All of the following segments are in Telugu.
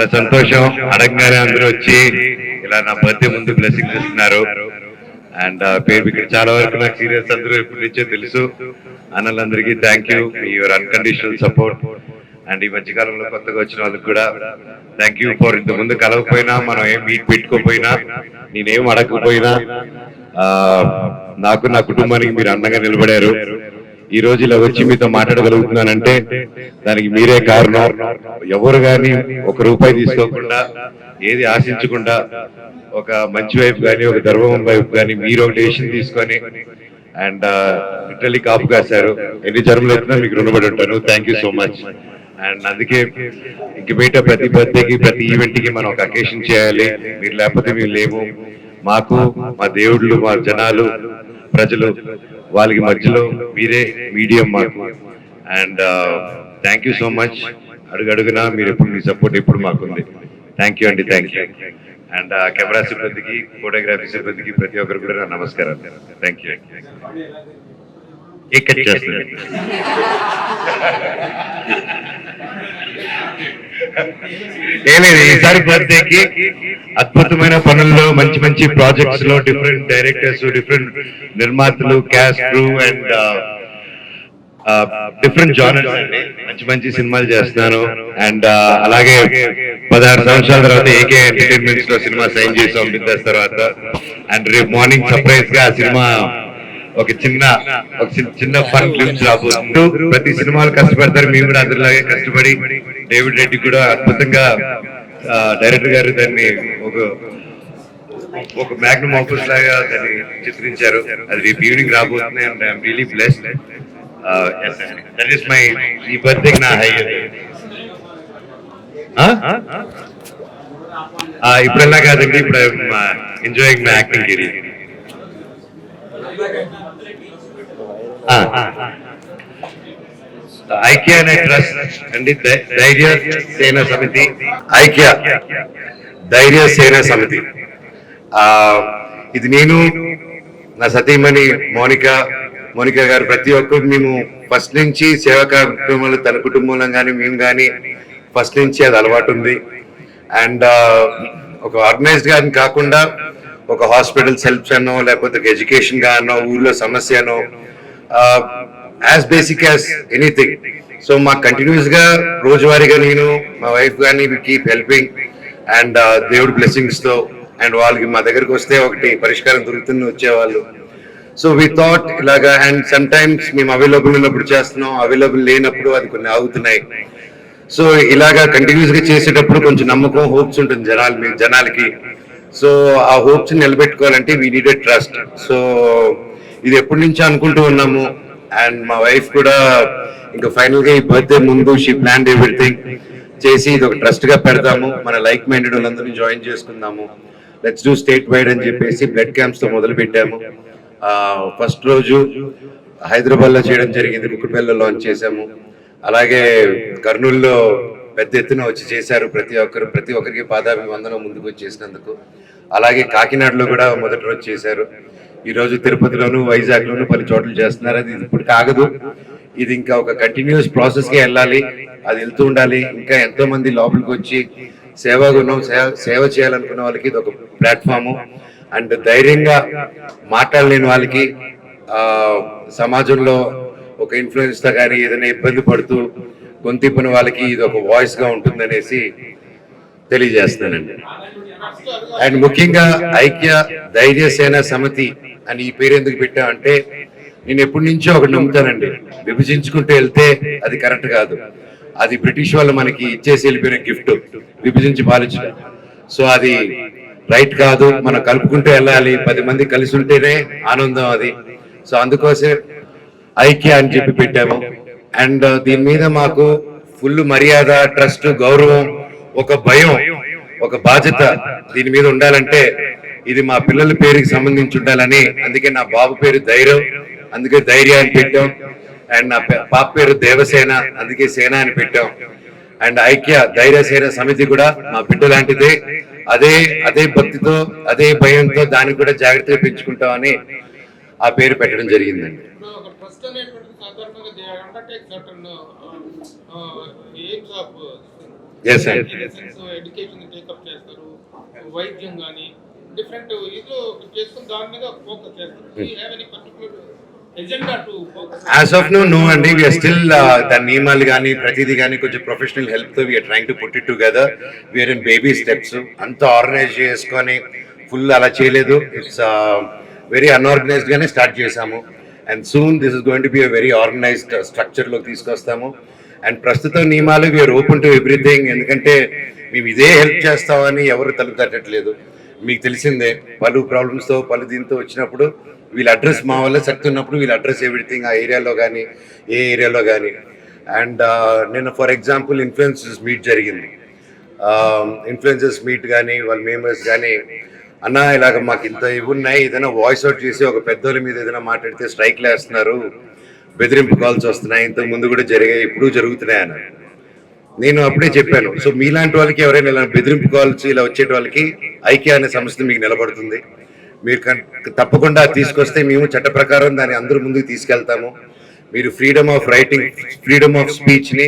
చాలా సంతోషం. అడగగానే అందరూ వచ్చి ఇలా నా బర్త్డే ముందు బ్లెస్సింగ్స్ ఇస్తున్నారు. అండ్ పేరు ఇక్కడ చాలా వరకు నాకు సీరియస్ అందరూ ఎప్పటి నుంచో తెలుసు. అన్నలందరికీ థ్యాంక్ యూ మీ యువర్ అన్కండిషనల్ సపోర్ట్. అండ్ ఈ మధ్యకాలంలో కొత్తగా వచ్చిన వాళ్ళకి కూడా థ్యాంక్ యూ ఫర్ ఇంత ముందు కలవకపోయినా, మనం ఏం మీట్ పెట్టుకోపోయినా, నేనేం అడగకపోయినా నాకు నా కుటుంబానికి మీరు అండగా నిలబడారు. ఈ రోజు ఇలా వచ్చి మీతో మాట్లాడగలుగుతున్నానంటే దానికి మీరే కారణం. ఎవరు కానీ ఒక రూపాయి తీసుకోకుండా, ఏది ఆశించకుండా, ఒక మంచి వైపు కానీ ఒక ధర్మం వైపు కానీ మీరు ఒక డెసిషన్ తీసుకొని అండ్ లిటరలీ కాపు కాశారు. ఎన్ని జన్మలు వచ్చినా మీకు రుణపడి ఉంటాను. Thank you so much. And అందుకే ఇంక బయట ప్రతి బర్త్డేకి ప్రతి ఈవెంట్ కి మనం ఒక అకేషన్ చేయాలి. మీరు లేకపోతే మేము లేము. మాకు మా దేవుళ్ళు, మా జనాలు, ప్రజలు, వాళ్ళకి మధ్యలో మీరే మీడియం మాకు. And thank you so much. అడుగడుగునా మీరు ఎప్పుడు మీ సపోర్ట్ ఎప్పుడు మాకుంది. థ్యాంక్ యూ అండి, థ్యాంక్ యూ. అండ్ కెమెరా సిబ్బందికి, ఫోటోగ్రఫీ సిబ్బందికి ప్రతి ఒక్కరు కూడా నా నమస్కారం. Thank you. కేక్ కట్ చేస్తుంది. ఈసారి బర్త్డేకి అద్భుతమైన పనుల్లో, మంచి మంచి ప్రాజెక్ట్స్ లో డిఫరెంట్ డైరెక్టర్స్, డిఫరెంట్ నిర్మాతలు, caste, crew and different genres అండి మంచి మంచి సినిమాలు చేస్తున్నాను. అండ్ అలాగే 16 సంవత్సరాల తర్వాత ఏకే ఎంటర్టైన్మెంట్స్ లో సినిమా సైన్ చేసాం బిజినెస్ తర్వాత. అండ్ రేపు మార్నింగ్ సర్ప్రైజ్ గా ఆ సినిమా ఒక చిన్న ఫన్ క్లిప్స్ రాబోతుంది. ప్రతి సినిమాలు కష్టపడతారు, మేము కూడా అందరిలాగే కష్టపడి డేవిడ్ రెడ్డి కూడా అద్భుతంగా డైరెక్టర్ గారు దాన్ని ఒక మ్యాగ్నమ్ ఆఫర్స్ లాగా దాన్ని చిత్రించారు. అది రేపు ఈవినింగ్ రాబోతుంది. And I'm really blessed. That is my ఈ బర్త్డే నా హై. ఇప్పుడెలా కాదండి, ఇప్పుడు ఎంజాయింగ్ మై యాక్టింగ్ కెరీర్. ఐక్య అనే ట్రస్ట్ అండి, ధైర్య సేన సమితి. ఐక్య ధైర్య సేన సమితి. ఇది నేను, నా సతీమణి మోనిక గారు, ప్రతి ఒక్కరు మేము ఫస్ట్ నుంచి సేవా కార్యక్రమాలు, తన కుటుంబంలో కానీ మేము కానీ ఫస్ట్ నుంచి అది అలవాటు ఉంది. అండ్ ఒక ఆర్గనైజ్డ్ గాని కాకుండా ఒక హాస్పిటల్ హెల్ప్స్ అనో, లేకపోతే ఎడ్యుకేషన్ గానో, ఊర్లో సమస్య అనో, as basic as anything. So మాకు కంటిన్యూస్ గా రోజువారీగా నేను, మా వైఫ్ కానీ కీప్ హెల్పింగ్. అండ్ దేవుడి బ్లెస్సింగ్స్ తో అండ్ వాళ్ళకి మా దగ్గరకు వస్తే ఒకటి పరిష్కారం దొరుకుతుంది వచ్చేవాళ్ళు. సో వి థాట్ ఇలాగా. అండ్ సమ్ టైమ్స్ మేము అవైలబుల్ ఉన్నప్పుడు చేస్తున్నాం, అవైలబుల్ లేనప్పుడు అది కొన్ని ఆగుతున్నాయి. సో ఇలాగా కంటిన్యూస్ గా చేసేటప్పుడు కొంచెం నమ్మకం, హోప్స్ ఉంటుంది జనాలకి. సో ఆ హోప్స్ నిలబెట్టుకోవాలంటే వీ నీడెడ్ ట్రస్ట్. సో ఇది ఎప్పటి నుంచో అనుకుంటూ ఉన్నాము. అండ్ మా వైఫ్ కూడా ఇంకా ఫైనల్ గా ఈ బర్త్డే ముందు షీ ప్లాన్ ఎవ్రీథింగ్ చేసి ఇది ఒక ట్రస్ట్ గా పెడతాము, మన లైక్ మైండెడ్ వాళ్ళందరినీ జాయిన్ చేసుకుందాము, లెట్స్ డూ స్టేట్ వైడ్ అని చెప్పేసి బ్లడ్ క్యాంప్స్ తో మొదలు పెట్టాము. ఫస్ట్ రోజు హైదరాబాద్ లో చేయడం జరిగింది, కుక్కపల్లిలో లాంచ్ చేశాము. అలాగే కర్నూలులో పెద్ద ఎత్తున వచ్చి చేశారు ప్రతి ఒక్కరికి పాదాభివందనం ముందుకు వచ్చి చేసినందుకు. అలాగే కాకినాడలో కూడా మొదటి రోజు చేశారు. ఈ రోజు తిరుపతిలోను, వైజాగ్ లోను పలు చోట్ల చేస్తున్నారు. అది ఇప్పుడు కాగదు, ఇది ఇంకా ఒక కంటిన్యూస్ ప్రాసెస్ గా వెళ్ళాలి, అది వెళ్తూ ఉండాలి. ఇంకా ఎంతో మంది లోపలికి వచ్చి సేవా గుణం, సేవ చేయాలనుకున్న వాళ్ళకి ఇది ఒక ప్లాట్ఫాము. అండ్ ధైర్యంగా మాట్లాడలేని వాళ్ళకి, సమాజంలో ఒక ఇన్ఫ్లుయెన్స్ తో కానీ ఏదైనా ఇబ్బంది పడుతూ గొంతిప్పని వాళ్ళకి ఇది ఒక వాయిస్ గా ఉంటుందనేసి తెలియజేస్తానండి. అండ్ ముఖ్యంగా ఐక్య ధైర్య సేన సమితి అని ఈ పేరు ఎందుకు పెట్టామంటే, నేను ఎప్పటి నుంచో ఒకటి నమ్ముతానండి, విభజించుకుంటూ వెళ్తే అది కరెక్ట్ కాదు. అది బ్రిటిష్ వాళ్ళు మనకి ఇచ్చేసి వెళ్ళిపోయిన గిఫ్ట్, విభజించి పాలించడం. సో అది రైట్ కాదు, మనం కలుపుకుంటూ వెళ్ళాలి, 10 మంది కలిసి ఉంటేనే ఆనందం అది. సో అందుకోసం ఐక్య అని చెప్పి పెట్టాము. అండ్ దీని మీద మాకు ఫుల్ మర్యాద, ట్రస్ట్, గౌరవం, ఒక భయం, ఒక బాధ్యత దీని మీద ఉండాలంటే ఇది మా పిల్లల పేరుకి సంబంధించి ఉండాలని. అందుకే నా బాబు పేరు ధైర్యం, అందుకే ధైర్య అని పెట్టాం. అండ్ నా పాప పేరు దేవసేన, అందుకే సేన అని పెట్టాం. అండ్ ఐక్య ధైర్య సేన సమితి కూడా మా బిడ్డ లాంటిదే. అదే భక్తితో, అదే భయంతో దానికి కూడా జాగ్రత్తగా పెంచుకుంటామని ఆ పేరు పెట్టడం జరిగిందండి. Yes sir. ఎడ్యుకేషన్ టేకప్ చేస్తారు, వైద్యం కానీ డిఫరెంట్ ఇదో చేసుకుని దాని మీద ఫోకస్ చేస్తారు. Any particular agenda to focus? As of now అండి, వీఆర్ స్టిల్ దాని నియమాలు కానీ ప్రతిదీ కానీ కొంచెం ప్రొఫెషనల్ హెల్ప్తో we're trying to put it together. We're in baby steps. అంత ఆర్గనైజ్ చేసుకొని ఫుల్ అలా చేయలేదు. ఇట్స్ వెరీ అన్ఆర్గనైజ్డ్ గానే స్టార్ట్ చేసాము. And soon this is going to be a very organised స్ట్రక్చర్లోకి తీసుకొస్తాము. అండ్ ప్రస్తుత నియమాలు వీఆర్ ఓపెన్ టు ఎవ్రీథింగ్. ఎందుకంటే మేము ఇదే హెల్ప్ చేస్తామని ఎవరు తలుపు తట్టట్లేదు. మీకు తెలిసిందే, పలు ప్రాబ్లమ్స్తో పలు దీంతో వచ్చినప్పుడు వీళ్ళ అడ్రస్ మా వల్ల శక్తి ఉన్నప్పుడు వీళ్ళ అడ్రస్ ఎవ్రీథింగ్ ఆ ఏరియాలో కానీ ఏ ఏరియాలో కానీ. అండ్ నేను ఫర్ ఎగ్జాంపుల్ ఇన్ఫ్లుయెన్సర్స్ మీట్ జరిగింది. ఇన్ఫ్లుయెన్సర్స్ మీట్ కానీ వాళ్ళ మెంబర్స్ కానీ, అన్న ఇలాగ మాకు ఇంత ఇవి ఉన్నాయి, ఏదైనా వాయిస్ అవుట్ చేసి ఒక పెద్దోళ్ళ మీద ఏదైనా మాట్లాడితే స్ట్రైక్లు వేస్తున్నారు, బెదిరింపు కాల్స్ వస్తున్నాయి, ఇంతకు ముందు కూడా జరిగాయి, ఇప్పుడు జరుగుతున్నాయి అన్న. నేను అప్పుడే చెప్పాను, సో మీలాంటి వాళ్ళకి ఎవరైనా ఇలా బెదిరింపు కాల్స్ ఇలా వచ్చే వాళ్ళకి ఐక్య అనే సంస్థ మీకు నిలబడుతుంది. మీరు తప్పకుండా తీసుకొస్తే మేము చట్ట ప్రకారం దాన్ని అందరూ ముందుకు తీసుకెళ్తాము. మీరు freedom of writing, freedom of స్పీచ్ని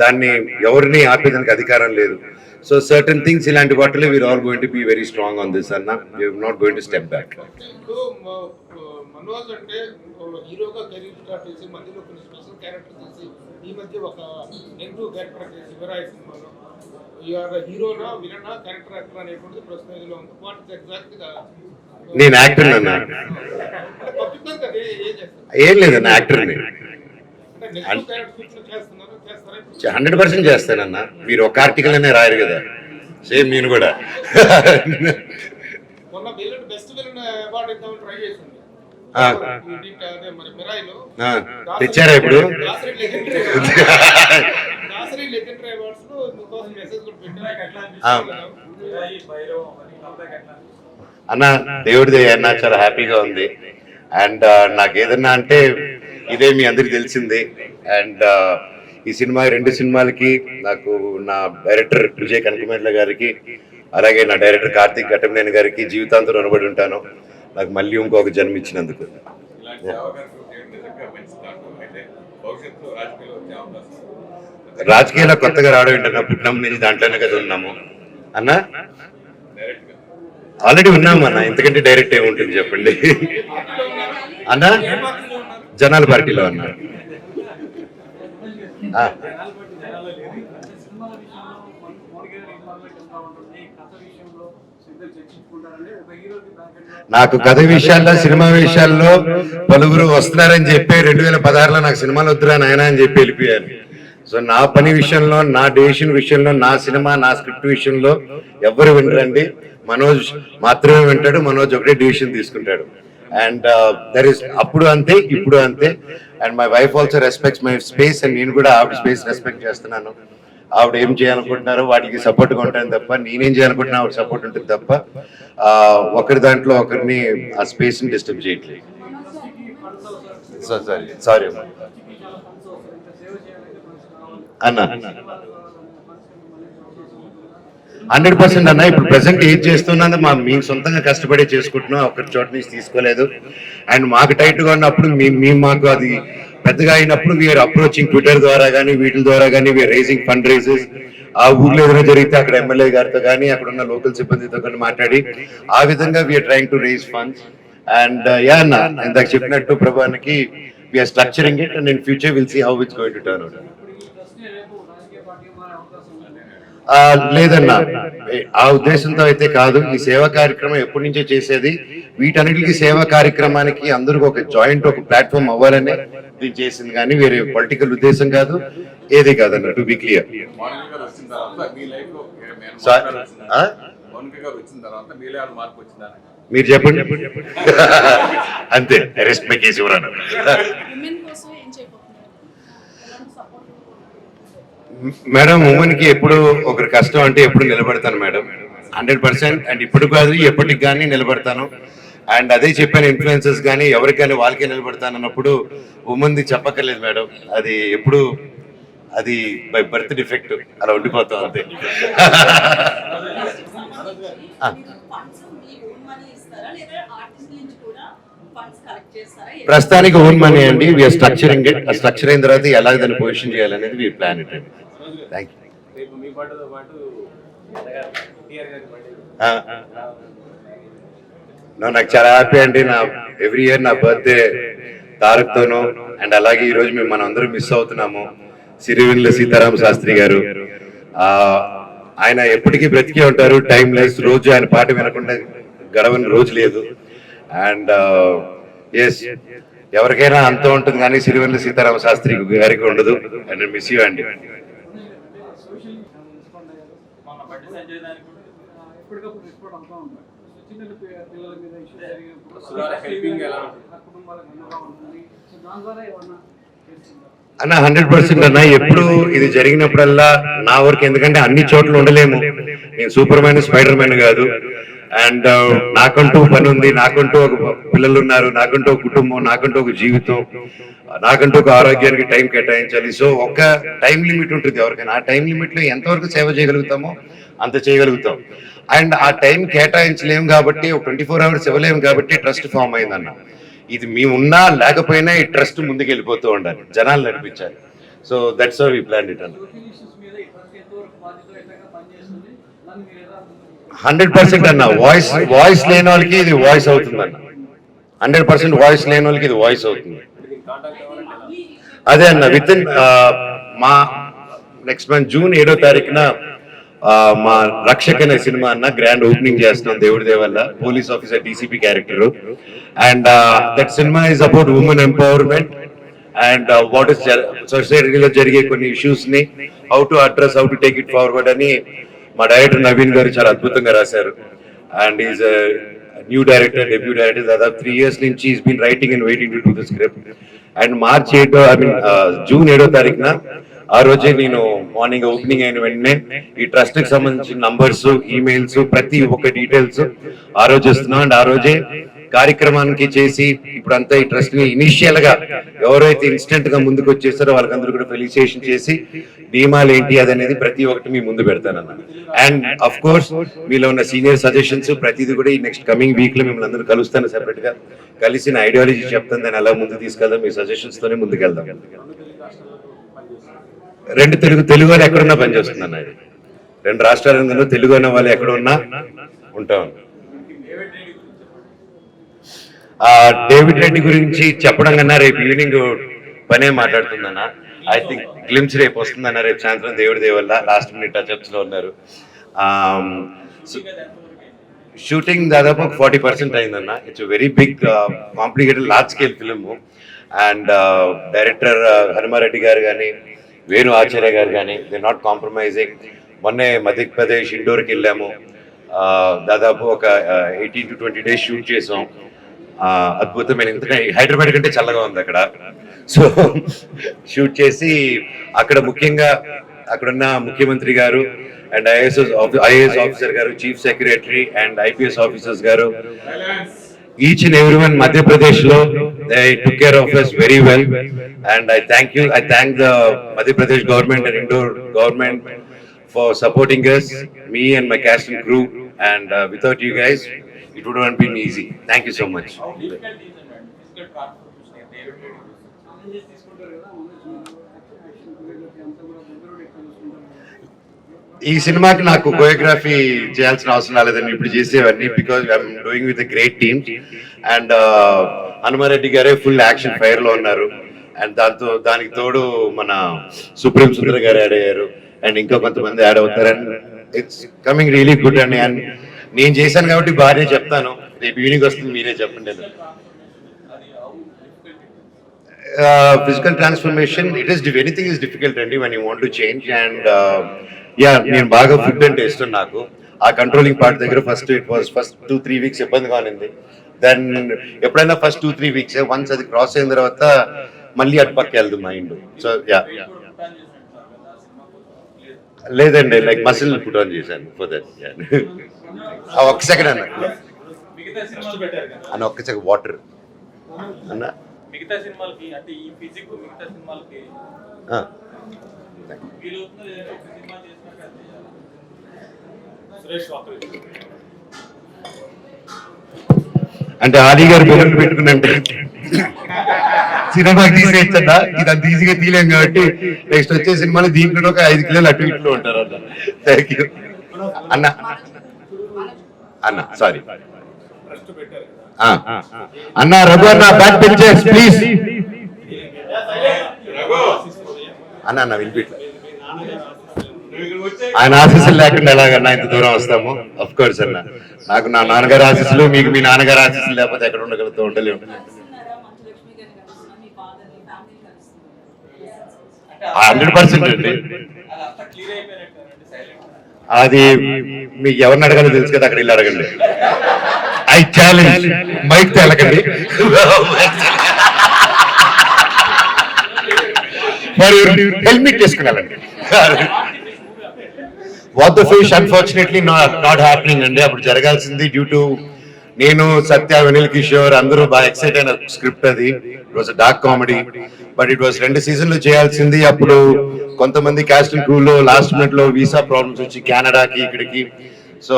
దాన్ని ఎవరిని ఆపేదానికి అధికారం లేదు. సో సర్టన్ థింగ్స్ ఇలాంటి వాటిలో we're all going to be very strong on this అన్న. We're not going to step back. Manoj అంటే హీరోగా కెరీర్ స్టార్ట్ చేసి మధ్యలో కొన్ని స్పెషల్ క్యారెక్టర్ చేసి ఈ మధ్య ఒక నెగిటివ్ క్యారెక్టర్ చేసి విరాయ్ సినిమాలో యూఆర్ హీరోనా విలనా క్యారెక్టర్ యాక్టర్ అనేటువంటిది ప్రశ్నలో ఉంది. వాట్ ఇస్ ఎగ్జాక్ట్లీ నేను యాక్టర్ అన్న. పర్టికులర్ గా ఏం లేదన్న, యాక్టర్ని 100% చేస్తానన్న. మీరు ఒక ఆర్టికల్ అనే రాయరు కదా, సేమ్ నేను కూడా. మొన్న విలన్ బెస్ట్ విలన్ అవార్డు ఇద్దామని ట్రై చేసింది. తెచ్చారా ఇప్పుడు? అన్న దేవుడిది అన్న చాలా హ్యాపీగా ఉంది. అండ్ నాకు ఏదన్నా అంటే ఇదే మీ అందరికి తెలిసిందే. అండ్ ఈ సినిమా 2 సినిమాలకి నాకు నా డైరెక్టర్ విజయ్ కనకమేట్ల గారికి, అలాగే నా డైరెక్టర్ కార్తీక్ ఘట్టమనేని గారికి జీవితాంతం రుణపడి ఉంటాను, నాకు మళ్ళీ ఇంకొక జన్మ ఇచ్చినందుకు. రాజకీయాల్లో కొత్తగా రావడం ఏంటన్నా, పుట్టినం నుంచి దాంట్లోనే కదా ఉన్నాము అన్న. ఆల్రెడీ ఉన్నాము అన్న, ఎందుకంటే డైరెక్ట్ ఏముంటుంది చెప్పండి అన్న. జనాల పార్టీలో అన్నా. నాకు కథ విషయాల్లో సినిమా విషయాల్లో పలువురు వస్తున్నారని చెప్పి 2016లో నాకు సినిమాలు వద్దురా నాయన అని చెప్పి వెళ్ళిపోయారు. సో నా పని విషయంలో, నా డెసిషన్ విషయంలో, నా సినిమా నా స్క్రిప్ట్ విషయంలో ఎవరు వినరండి. మనోజ్ మాత్రమే వింటాడు. మనోజ్ ఒకటే డెసిషన్ తీసుకుంటాడు. అండ్ దర్ ఇస్ అప్పుడు అంతే, ఇప్పుడు అంతే. And my wife also respects my space. And నేను కూడా ఆవిడ స్పేస్ రెస్పెక్ట్ చేస్తున్నాను. ఆవిడ ఏం చేయాలనుకుంటున్నారో వాటికి సపోర్ట్గా ఉంటాను తప్ప, నేనేం చేయాలనుకుంటున్నా ఆవిడ సపోర్ట్ ఉంటుంది తప్ప ఒకరి దాంట్లో ఒకరిని ఆ స్పేస్ని డిస్టర్బ్ చేయట్లేదు. సారీ అన్న. 100% అన్న. ఇప్పుడు ప్రెసెంట్ ఏం చేస్తున్నది మేము సొంతంగా కష్టపడి చేసుకుంటున్నాం, ఒకరి చోట నుంచి తీసుకోలేదు. అండ్ మాకు టైట్గా ఉన్నప్పుడు మేము మాకు అది పెద్దగా అయినప్పుడు వీఆర్ అప్రోచింగ్ ట్విట్టర్ ద్వారా కానీ వీటి ద్వారా కానీ వీఆర్ రైజింగ్ ఫండ్ రైజెస్. ఆ ఊర్లో ఏదైనా జరిగితే అక్కడ ఎమ్మెల్యే గారితో కానీ అక్కడ ఉన్న లోకల్ సిబ్బందితో కానీ మాట్లాడి ఆ విధంగా we're trying to raise funds. And yeah అన్న, ఇందాక చెప్పినట్టు ప్రభానికి we're structuring it and in future will see how it's going to turn out. లేదన్నా, ఆ ఉద్దేశంతో అయితే కాదు. ఈ సేవా కార్యక్రమం ఎప్పటి నుంచో చేసేది. వీటన్నిటికీ సేవా కార్యక్రమానికి అందరికి ఒక జాయింట్ ఒక ప్లాట్ఫామ్ అవ్వాలనే దీన్ని చేసింది, కానీ వేరే పొలిటికల్ ఉద్దేశం కాదు, ఏది కాదన్న. To be clear. మీరు చెప్పండి. అంతే, అరెస్ట్ మై కేసు ఎవరన్నా. మేడం, ఉమెన్ కి ఎప్పుడు ఒకరి కష్టం అంటే ఎప్పుడు నిలబడతాను మేడం, 100%. అండ్ ఇప్పుడు కాదు ఎప్పటికి కానీ నిలబడతాను. అండ్ అదే చెప్పాను, ఇన్ఫ్లుయెన్సర్స్ కానీ ఎవరికైనా వాళ్ళకే నిలబడతాను అన్నప్పుడు ఉమెన్ది చెప్పక్కర్లేదు మేడం. అది ఎప్పుడు అది బై బర్త్ డిఫెక్ట్ అలా ఉండిపోతాం అంతే. ప్రస్తుతానికి ఓన్ మనీ అండి. We're structuring it. స్ట్రక్చర్ అయిన తర్వాత ఎలా దాన్ని పొజిషన్ చేయాలనేది వీ ప్లాన్ ఇట్ అండి. Thank you. బర్త్డేతో పాటు టీఆర్ గారి బర్త్డే నాకు చాలా హ్యాపీ అండి. నా ఎవ్రీ ఇయర్ నా బర్త్డే తారక్తోనూ అండ్ అలాగే ఈ రోజు మేము మనం అందరూ మిస్ అవుతున్నాము. సిరివెన్నెల సీతారామ శాస్త్రి గారు, ఆయన ఎప్పటికీ బ్రతికే ఉంటారు. టైం లెస్, రోజు ఆయన పాట వినకుండా గడవని రోజు లేదు. అండ్ ఎస్, ఎవరికైనా అంత ఉంటుంది కానీ సిరివెన్నెల సీతారామ శాస్త్రి గారికి ఉండదు. అండ్ మిస్ యూ అండి. ఎప్పటికప్పుడు రిపోర్ట్ అవుతూ ఉంటారు. చిన్న పిల్లల మీద ఇష్యూ జరిగినప్పుడు హెల్పింగ్ ఎలా కుటుంబాలకు అండగా ఉంటుంది. సో దాని ద్వారా ఏమన్నా చేస్తుంటారు అన్న 100% అన్న. ఎప్పుడు ఇది జరిగినప్పుడల్లా నా వరకు, ఎందుకంటే అన్ని చోట్ల ఉండలేము. నేను సూపర్ మ్యాన్, స్పైడర్ మ్యాన్ కాదు. అండ్ నాకంటూ పని ఉంది, నాకంటూ ఒక పిల్లలు ఉన్నారు, నాకంటూ ఒక కుటుంబం, నాకంటూ ఒక జీవితం, నాకంటూ ఒక ఆరోగ్యానికి టైం కేటాయించాలి. సో ఒక టైం లిమిట్ ఉంటుంది ఎవరికైనా. ఆ టైం లిమిట్ లో ఎంతవరకు సేవ చేయగలుగుతామో అంత చేయగలుగుతాం. అండ్ ఆ టైం కేటాయించలేము కాబట్టి, 24 hours ఇవ్వలేము కాబట్టి ట్రస్ట్ ఫామ్ అయిందన్న. ఇది మేము ఉన్నా లేకపోయినా ఈ ట్రస్ట్ ముందుకు వెళ్ళిపోతూ ఉండాలి, జనాలు నడిపించాలి. So that's how we plan it అన్న. సోషల్ ఇష్యూస్ మీద ఇప్పటికే ఎంతవరకు బాధ్యతగా పనిచేస్తుంది, దాన్ని మీరు ఎలా 100% అన్న. వాయిస్ లేని వాళ్ళకి ఇది వాయిస్ అవుతుంది అన్న. 100% వాయిస్ లేని వాళ్ళకి ఇది వాయిస్ అవుతుంది. అదే అన్న, విత్ ఇన్ మా నెక్స్ట్ మంత్ జూన్ 7వ తారీఖున మా రక్షక్ అనే సినిమా అన్న గ్రాండ్ ఓపెనింగ్ చేస్తున్నాం దేవుడి దేవల్ల. Police officer DCP character. And that cinema is about women empowerment and what is సొసైటీలో జరిగే కొన్ని ఇష్యూస్ ని how to address, how to take it forward అని మా డైరెక్టర్ నవీన్ గారు చాలా అద్భుతంగా రాశారు. And is new director, debut director. దాదాపు 3 years నుంచి is been writing and waiting to do the script. And June 7వ తారీఖున ఆ రోజే నేను మార్నింగ్ ఓపెనింగ్ అయిన వెంటనే ఈ ట్రస్ట్ కి సంబంధించిన నంబర్స్, ఈమెయిల్స్, ప్రతి ఒక్క డీటెయిల్స్ ఆ రోజు ఇస్తున్నాం. అండ్ ఆ రోజే కార్యక్రమానికి చేసి ఇప్పుడంతా ఈ ట్రస్ట్ ని ఇనిషియల్ గా ఎవరైతే ఇన్స్టెంట్ గా ముందుకు వచ్చేస్తారో వాళ్ళకందరూ కూడా ఫెలిసిటేషన్ చేసి నియమాలు ఏంటి అదనేది ప్రతి ఒక్కటి మీ ముందు పెడతానన్న. అండ్ అఫ్ కోర్స్ మీలో ఉన్న సీనియర్ సజెషన్స్ ప్రతిదీ కూడా ఈ నెక్స్ట్ కమింగ్ వీక్ లో మిమ్మల్ని అందరూ కలుస్తాను, సెపరేట్ గా కలిసిన ఐడియాలజీ చెప్తాను, దాన్ని ఎలా ముందు తీసుకెళ్దాం, మీ సజెషన్స్ తోనే ముందుకెళ్దాం. 2 తెలుగు వాళ్ళు ఎక్కడున్నా పనిచేస్తుంది అన్న. 2 రాష్ట్రాలలో తెలుగు అనే వాళ్ళు ఎక్కడ ఉన్నా ఉంటాం. డేవిడ్ రెడ్డి గురించి చెప్పడం కన్నా రేపు ఈవినింగ్ పనే మాట్లాడుతుందన్న. ఐ థింక్ గ్లిమ్స్ రేపు వస్తుందన్న, రేపు సాయంత్రం దేవుడి దేవల్ల లాస్ట్ మినిట్ టచ్అప్స్ లో ఉన్నారు. షూటింగ్ దాదాపు 40% అయిందన్న. It's very big complicated large scale film. And director Hanumareddy గారు కానీ, వేణు ఆచార్య గారు కానీ, దే నాట్ కాంప్రమైజింగ్. మొన్నే మధ్యప్రదేశ్ ఇండోర్కి వెళ్ళాము. దాదాపు ఒక 18 to 20 days షూట్ చేసాం. అద్భుతమైన, ఎందుకంటే హైదరాబాద్ కంటే చల్లగా ఉంది అక్కడ. సో షూట్ చేసి అక్కడ ముఖ్యంగా అక్కడున్న ముఖ్యమంత్రి గారు అండ్ ఐఏఎస్ ఆఫీసర్ గారు, chief secretary and IPS officers గారు, each and everyone Madhya Pradesh lo they took care of us very well. And I thank the Madhya Pradesh government and Indore government for supporting us, me and my cast and crew. And without you guys it would not have been easy. Thank you so much. Challenges తీసుకుంటారు కదా, యాక్షన్ కొరియోగ్రఫీ అంతా కూడా దగ్గర ఎక్కువ చూసుకుంటారు. ఈ సినిమాకి నాకు కొరియోగ్రఫీ చేయాల్సిన అవసరం రాలేదండి, ఇప్పుడు చేసేవన్నీ. Because I'm doing with great team. And Hanumareddy గారే ఫుల్ యాక్షన్ ఫైర్ లో ఉన్నారు. అండ్ దానికి తోడు మన సుప్రీం సుందర్ గారు యాడ్ అయ్యారు. అండ్ ఇంకా కొంతమంది యాడ్ అవుతారు. And it's coming really good అండి. అండ్ నేను చేశాను కాబట్టి భార్య చెప్తాను, రేపు ఈవినింగ్ వస్తుంది, మీరే చెప్పండి. Physical transformation, anything is difficult అండి when you want to change. And నేను బాగా ఫుడ్ అంటే ఇష్టం నాకు. ఆ కంట్రోలింగ్ పార్ట్ దగ్గర ఫస్ట్ 2-3 weeks ఇబ్బందిగా ఉంది. దెన్ ఎప్పుడైనా ఫస్ట్ 2-3 weeks వన్స్ అది క్రాస్ అయిన తర్వాత మళ్ళీ అటు పక్క వెళ్దు మైండ్. సో లేదండి, లైక్ మసిల్ పుట్ ఆన్ చేశాను ఫర్ దట్. ఒక్క సెకండ్ అన్న, ఒక్క సెకండ్ వాటర్ అన్న. మిగతా సినిమాలకి అంటే ఈ ఫిజిక్ మిగతా సినిమాలకి అంటే ఆలీ గారు బెలూన్ పెట్టుకున్నంటే సినిమాకి తీసేయచ్చన్నా ఇది అంత ఈజీగా తీయలేం కాబట్టి నెక్స్ట్ వచ్చే సినిమాలు దీంట్లో ఒక 5 కిలోలు అటు ఇట్లు ఉంటారు అన్న. థ్యాంక్ యూ అన్న. అన్న సారీ ట్రస్ట్ పెట్టారు. అన్న రఘు అన్న బ్యాక్ బెంచర్స్ ప్లీజ్ అన్న. అన్న వినిపిట్లే. ఆయన ఆశీస్సులు లేకుండా ఎలాగన్నా ఇంత దూరం వస్తాము. అఫ్ కోర్స్ అన్న, నాకు నా నాన్నగారి ఆశీస్సులు, మీకు మీ నాన్నగారి ఆశీస్సులు లేకపోతే ఎక్కడ ఉండగలుగుతూ ఉండలేము. 100% అండి. అదంతా క్లియర్ అయిపోయినట్టు సైలెంట్. అది మీకు ఎవరిని అడగాలో తెలుసు కదా, అక్కడ వెళ్ళి అడగండి. ఐ ఛాలెంజ్ మైక్ తెలకండి. మరి హెల్మెట్ తీసుకున్నారండి. What the fish unfortunately not happening అండి. అప్పుడు జరగాల్సింది డ్యూ టు నేను, సత్య, వెనిల్ కిషోర్ అందరూ బాగా ఎక్సైట్ అయిన స్క్రిప్ట్ అది. It was dark comedy, but it was 2 సీజన్లు చేయాల్సింది. అప్పుడు కొంతమంది క్యాస్ట్ అండ్ క్రూలో లాస్ట్ మినిట్ లో వీసా ప్రాబ్లమ్స్ వచ్చి కెనడాకి ఇక్కడికి, సో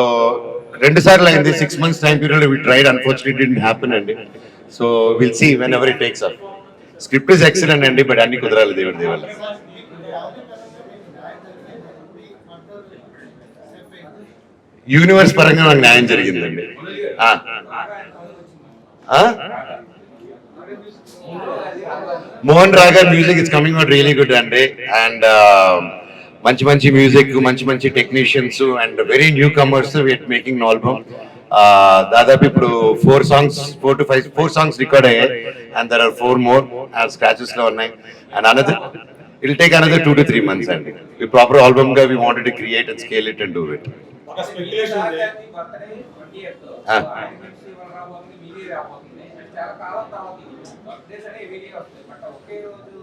2 సార్లు అయింది. 6 months time period we tried, unfortunately didn't happen అండి. So will see whenever it takes up. Script is excellent అండి, బట్ అన్ని కుదరాలి దేవుడి దేవల్ల. యూనివర్స్ పరంగా నాకు న్యాయం జరిగిందండి. Mohan Raga music is coming out really good అండి. అండ్ మంచి మంచి మ్యూజిక్, మంచి మంచి technicians and very newcomers with making album. దాదాపు ఇప్పుడు 4 songs రికార్డ్ అయ్యాయి and there are 4 more scratches లో ఉన్నాయి. And another it'll take another 2 to 3 months అండి. ఈ ప్రాపర్ ఆల్బమ్ గా we wanted to create and scale it and do it. ఒక స్పెక్యులేషన్ ఉంది. చాలా కాలం తర్వాత అప్డేట్స్ అనేవి వీడియో వస్తాయి, బట్ ఒకే రోజు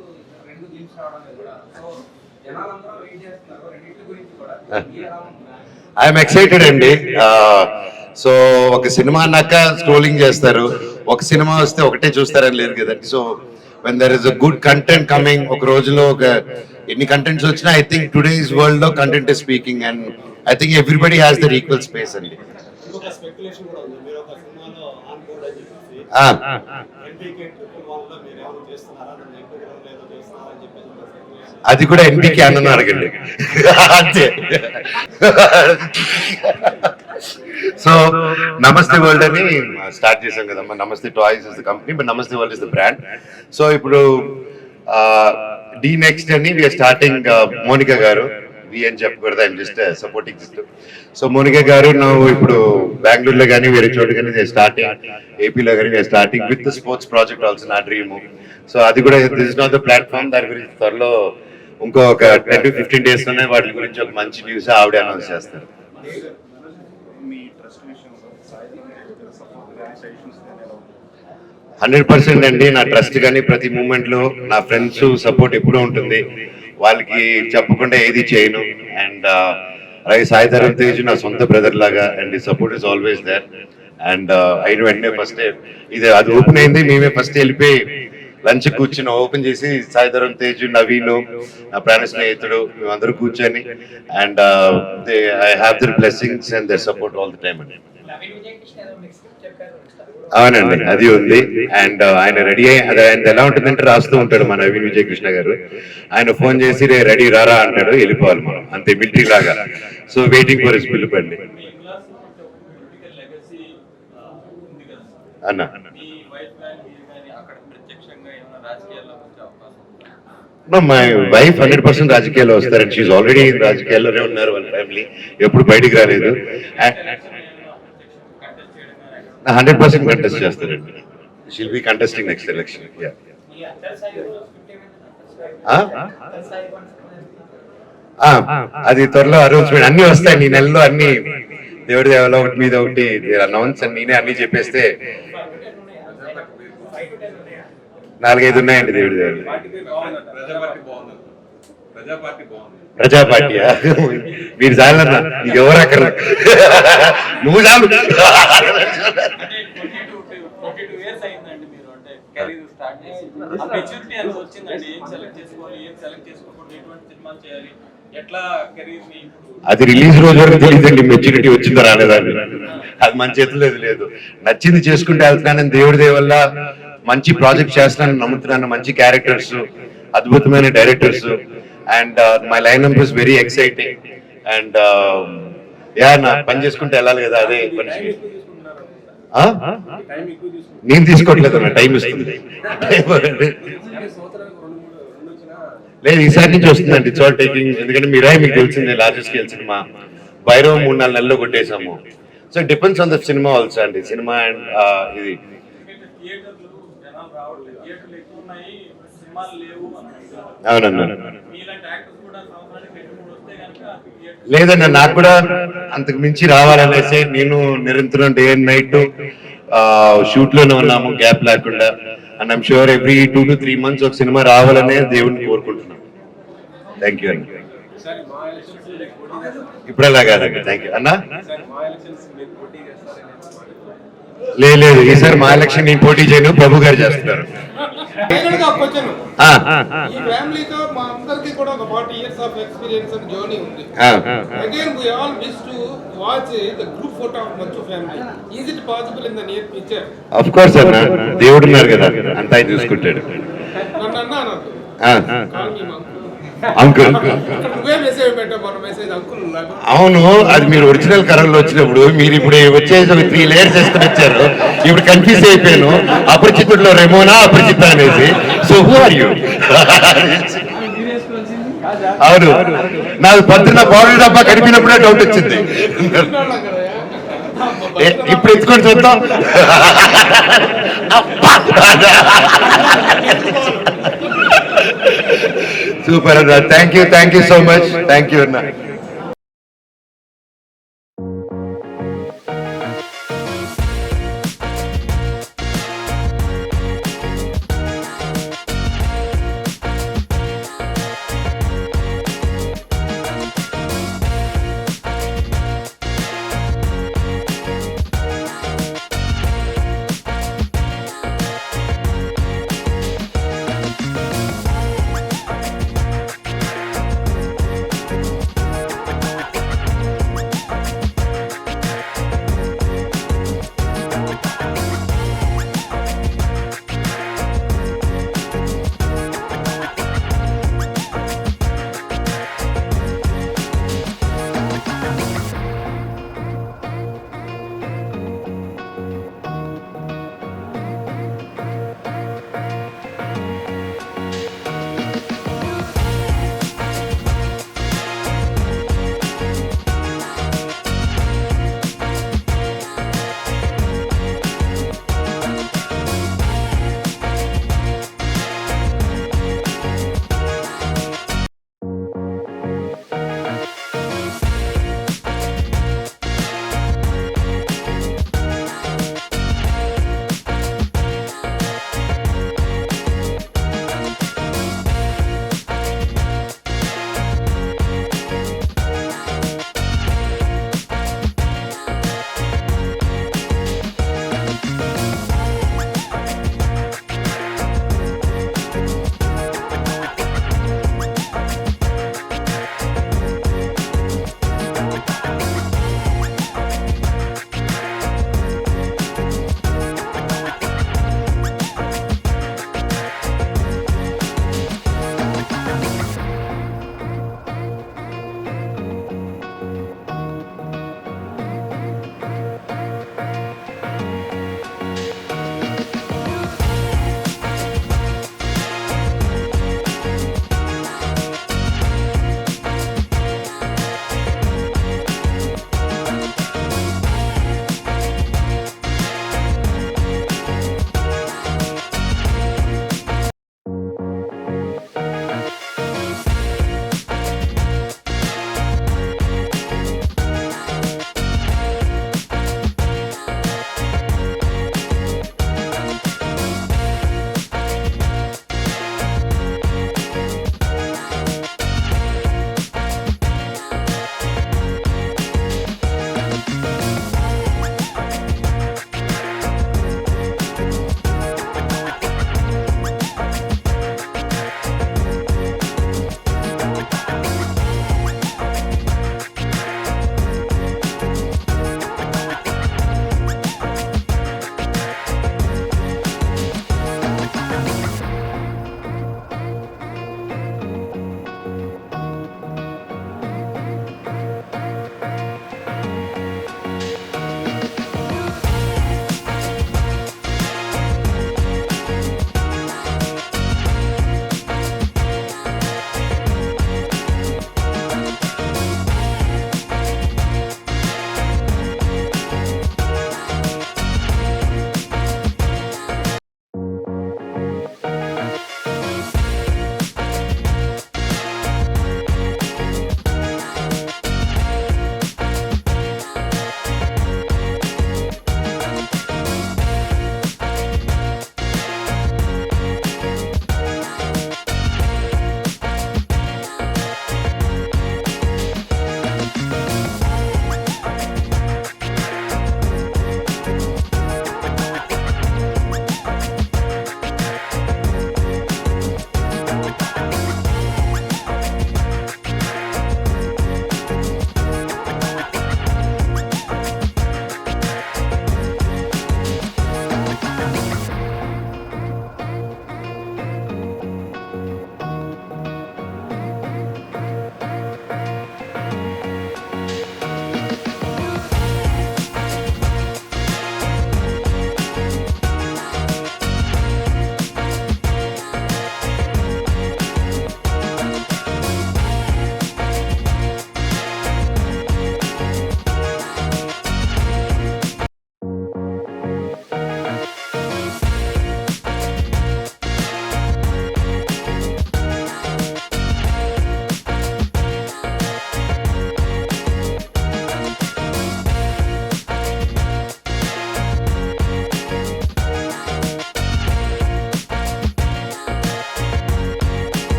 2 గిల్స్ రావడం కూడా, సో జనాలందరూ వెయిట్ చేస్తున్నారు రెండింటి గురించి కూడా. ఎలా ఉంటుంది? ఐఎమ్ ఎక్సైటెడ్ అండి. సో ఒక సినిమా అన్నాక స్క్రోలింగ్ చేస్తారు, ఒక సినిమా వస్తే ఒకటే చూస్తారని లేదు కదండి. So when there is a good content coming, ఒక రోజులో ఒక ఎన్ని కంటెంట్స్ వచ్చినా ఐ థింక్ టుడేస్ వరల్డ్ లో content is speaking and I think everybody has their equal space అండి. ఇంకొక స్పెక్యులేషన్ కూడా ఉంది. మీరు ఒక సినిమాలో ఆన్ బోర్డ్ అని చెప్పేసి ఎన్టీకే ట్రిపుల్ వన్ లో మీరు ఏమైనా చేస్తున్నారా, నన్ను ఎన్టీకే ఏదో చేస్తున్నారా అని చెప్పేసి ఒక speculation. అది కూడా ఎన్టీకే అన్న అడగండి అంతే. సో నమస్తే వరల్డ్ అని స్టార్ట్ చేసాం కదమ్మా. Namaste Toys is the company, but Namaste World is the brand. So ఇప్పుడు డి నెక్స్ట్ అని వీఆర్ స్టార్టింగ్. మోనికా గారు వి అని చెప్పకూడదు, I'm just supporting system. So Monika గారు నువ్వు ఇప్పుడు బెంగళూరులో కానీ వేరే చోటు కానీ స్టార్టింగ్, ఏపీలో కానీ we're starting with sports project also, నా డ్రీమ్. సో అది కూడా this is not the platform. దాని గురించి త్వరలో ఇంకొక 10 to 15 days లోనే వాటి గురించి ఒక మంచి న్యూస్ ఆవిడ అనౌన్స్ చేస్తారు. మీ ట్రస్ట్ విషయంలో సాయి సపోర్ట్ కానీ సజెషన్స్ కానీ ఎలా ఉంటుంది? 100% అండి. నా ట్రస్ట్ కానీ ప్రతి మూమెంట్ లో నా ఫ్రెండ్స్ సపోర్ట్ ఎప్పుడూ ఉంటుంది. వాళ్ళకి చెప్పకుండా ఏది చేయను. అండ్ అలాగే సాయి ధరమ్ తేజ్ నా సొంత బ్రదర్ లాగా, and support is always there. And అయిన వెంటనే ఫస్ట్ ఇది అది ఓపెన్ అయింది, మేమే ఫస్ట్ వెళ్ళిపోయి లంచ్ కూర్చుని ఓపెన్ చేసి సాయి ధరమ్ తేజ్, నవీన్, నా ప్రాణ స్నేహితుడు, మేమందరూ కూర్చొని and I have their blessings and their support all the time అండి. అవునండి, అది ఉంది. అండ్ ఆయన రెడీ అయ్యి అది ఆయన ఎలా ఉంటుందంటే రాస్తూ ఉంటాడు మన నవీన్ విజయ్ కృష్ణ గారు. ఆయన ఫోన్ చేసి రెడీ రారా అంటాడు, వెళ్ళిపోవాలి మనం అంతే, మిలిటరీ లాగా. సో వెయిటింగ్ ఫర్ హిస్ పిలుపు అండి. మీ ఇంగ్లాస్ అంటే ఒక పొలిటికల్ లెగసీ ఉంది కదా సార్. అన్న మీ వైఫ్ కానీ మీరు కానీ అక్కడ ప్రత్యక్షంగా ఏమైనా రాజకీయాల్లో వచ్చే అవకాశం ఉందా? మై వైఫ్ 100% రాజకీయాల్లో వస్తారండి. షీఈ్ ఆల్రెడీ రాజకీయాల్లోనే ఉన్నారు, వాళ్ళ ఫ్యామిలీ ఎప్పుడు బయటికి రాలేదు. 100% కంటెస్ట్ చేస్తారండి. She'll be contesting next election. అది త్వరలో అనౌన్స్మెంట్ అన్ని వస్తాయి. ఈ నెలలో అన్ని దేవుడి దేవలో ఒకటి మీద ఒకటి అనౌన్స్ అని నేనే అన్ని చెప్పేస్తే 4-5 ఉన్నాయండి దేవుడి దేవలు. ప్రజాపార్టీయా? మీరు చాలన్నా, నీకు ఎవరు అక్కడ నువ్వు చాలు. అంటే 22 years అయిందండి మీరు అంటే కెరీర్ స్టార్ట్ చేసి. ఆ మెచ్యూరిటీ అనేది వచ్చిందండి, ఏం సెలెక్ట్ చేసుకోవాలి, ఏం సెలెక్ట్ చేసుకోకూడదు, ఎటువంటి సినిమాలు చేయాలి, ఎట్లా కెరీర్ ని. అది రిలీజ్ రోజు వరకు తెలియదండి మెచ్యూరిటీ వచ్చిందో రాలేదా. అది మన చేతిలో లేదు. నచ్చింది చేసుకుంటే వెళ్తున్నానని దేవుడి దేవల్ల మంచి ప్రాజెక్ట్ చేస్తానని నమ్ముతున్నాను. మంచి క్యారెక్టర్స్, అద్భుతమైన directors, and my line is very exciting. And నా పని చేసుకుంటే వెళ్ళాలి కదా, అదే మనిషి. నేను తీసుకోవట్లేదు, నా టైం ఇస్తుంది. లేదు, ఈసారి నుంచి వస్తుందండి. It's all taking. ఎందుకంటే మీరే మీకు తెలిసిందే, లార్జెస్ట్ స్కేల్ సినిమా. భైరవ్ 3-4 నెలల్లో కొట్టేశాము. So depends on the cinema also అండి. సినిమా అండ్ ఇది థియేటర్లు జనాలు రావట్లేదు, థియేటర్లు ఎక్కువ ఉన్నాయి, సినిమాలు లేవు అని అంటున్నారు. అవునన్నా. మీలాంటి యాక్టర్స్ కూడా సంవత్సరానికి 2-3 వస్తే కనుక థియేటర్ లేదన్నా, నాకు కూడా అంతకు మించి రావాలనేసి నేను నిరంతరం డే అండ్ నైట్ షూట్ లోనే ఉన్నాము, గ్యాప్ లేకుండా. And I'm sure every 2 to 3 months ఒక సినిమా రావాలనే దేవుడిని కోరుకుంటున్నాను. థ్యాంక్ యూ అండి. ఇప్పుడు అలా కాదండి. థ్యాంక్ యూ అన్నా. లేదు, ఈసారి మా ఎలక్షన్ నేను పోటీ చేయను, ప్రభు గారు చేస్తున్నారు. ఫైనల్ గా క్వశ్చన్, ఈ ఫ్యామిలీతో మా అందరికి కూడా ఒక 40 years of experience and journey ఉంది. Again we all wish to watch the group photo of Manchu family. Is it possible in the near future? Of course అన్న, దేవుడు ఉన్నారు కదా, అంతా ఆయన చూసుకుంటాడు. నన్ను అన్నా అంకుల్ నువ్వే మెసేజ్ పెట్టా, మన మెసేజ్ అంకుల్. అవును, అది మీరు ఒరిజినల్ కరంలో వచ్చినప్పుడు మీరు ఇప్పుడు వచ్చేసి ఒక 3 layers వేసుకొని వచ్చారు. ఇప్పుడు కన్ఫ్యూజ్ అయిపోయాను, అపరిచితుల్లో రెమోనా అపరిచిత అనేసి. So who are you? అవును, నాకు పొద్దున్న పౌడర్ డబ్బా కనిపినప్పుడే డౌట్ వచ్చింది. ఇప్పుడు ఎత్తుకొని చూద్దాం. సూపర్ అన్న, thank you so much. Thank you అన్న.